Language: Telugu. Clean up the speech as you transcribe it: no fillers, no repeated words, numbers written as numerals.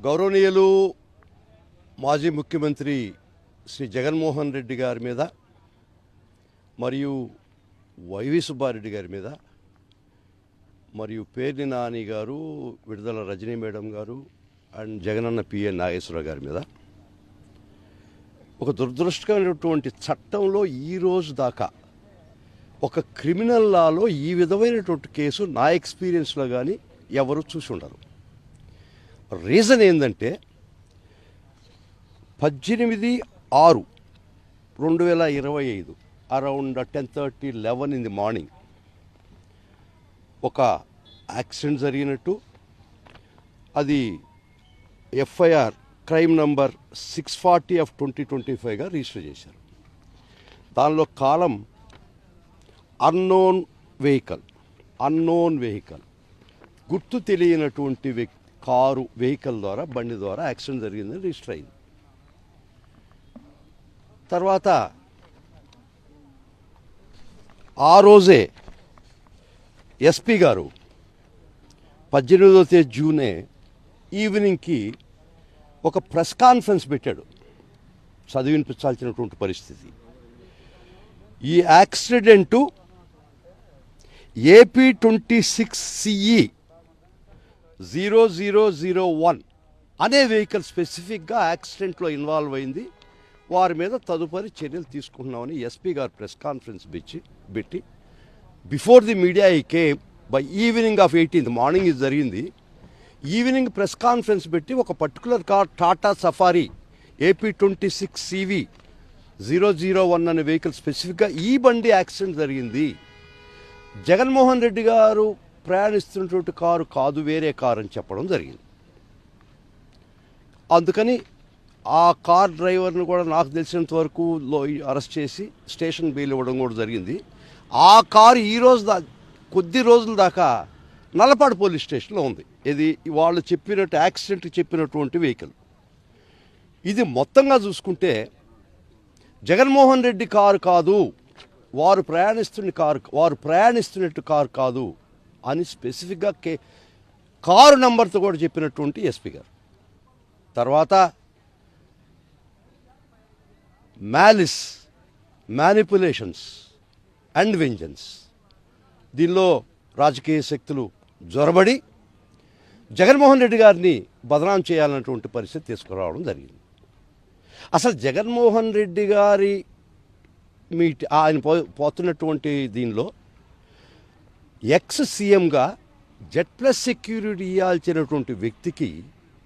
గౌరవనీయులు మాజీ ముఖ్యమంత్రి శ్రీ జగన్మోహన్ రెడ్డి గారి మీద మరియు వైవి సుబ్బారెడ్డి గారి మీద మరియు పేర్ని నాని గారు, విడుదల రజనీ మేడం గారు అండ్ జగనన్న పిఎన్ నాగేశ్వరరావు గారి మీద ఒక దురదృష్టకరమైనటువంటి చట్టంలో ఈ రోజు దాకా ఒక క్రిమినల్ లాలో ఈ విధమైనటువంటి కేసు నా ఎక్స్పీరియన్స్లో కానీ ఎవరు చూసి ఉండరు. రీజన్ ఏంటంటే 18/6/2025 అరౌండ్ 10:30-11 ఇన్ ది మార్నింగ్ ఒక యాక్సిడెంట్ జరిగినట్టు అది ఎఫ్ఐఆర్ క్రైమ్ నంబర్ 640/2025గా రిజిస్టర్ చేశారు. దానిలో కాలం అన్నోన్ వెహికల్ గుర్తు తెలియనటువంటి కారు వెహికల్ ద్వారా బండి ద్వారా యాక్సిడెంట్ జరిగిందని రిజిస్టర్ అయింది. తర్వాత ఆ రోజే ఎస్పీ గారు 18వ జూనే ఈవినింగ్కి ఒక ప్రెస్ కాన్ఫరెన్స్ పెట్టాడు. చదివినిపించాల్సినటువంటి పరిస్థితి. ఈ యాక్సిడెంటు AP 26 CE 0001 అనే వెహికల్ స్పెసిఫిక్గా యాక్సిడెంట్లో ఇన్వాల్వ్ అయింది. వారి మీద తదుపరి చర్యలు తీసుకుంటున్నామని ఎస్పీ గారు ప్రెస్ కాన్ఫరెన్స్ పెట్టి బిఫోర్ ది మీడియా ఈ came by evening of 18th morning ఇది జరిగింది. ఈవినింగ్ ప్రెస్ కాన్ఫరెన్స్ పెట్టి ఒక particular car Tata safari AP 26 CV 001 అనే వెహికల్ స్పెసిఫిక్గా ఈ బండి యాక్సిడెంట్ జరిగింది, జగన్మోహన్ రెడ్డి గారు ప్రయాణిస్తున్నటువంటి కారు కాదు, వేరే కారు అని చెప్పడం జరిగింది. అందుకని ఆ కార్ డ్రైవర్ను కూడా నాకు తెలిసినంత వరకు అరెస్ట్ చేసి స్టేషన్ బెయిల్ ఇవ్వడం కూడా జరిగింది. ఆ కారు కొద్ది రోజుల దాకా నల్లపాడు పోలీస్ స్టేషన్లో ఉంది. ఇది వాళ్ళు చెప్పినట్టు యాక్సిడెంట్ చెప్పినటువంటి వెహికల్. ఇది మొత్తంగా చూసుకుంటే జగన్మోహన్ రెడ్డి కారు కాదు, వారు ప్రయాణిస్తున్నట్టు కారు కాదు అని స్పెసిఫిక్గా కారు నంబర్తో కూడా చెప్పినటువంటి ఎస్పీ గారు. తర్వాత మ్యాలిస్, మ్యానిపులేషన్స్ అండ్ వెంజన్స్, దీనిలో రాజకీయ శక్తులు జొరబడి జగన్మోహన్ రెడ్డి గారిని బదనాం చేయాలన్నటువంటి పరిస్థితి తీసుకురావడం జరిగింది. అసలు జగన్మోహన్ రెడ్డి గారి ఆయన పోతున్నటువంటి దీనిలో ఎక్స్ సీఎంగా జెడ్ ప్లస్ సెక్యూరిటీ ఇవ్వాల్సినటువంటి వ్యక్తికి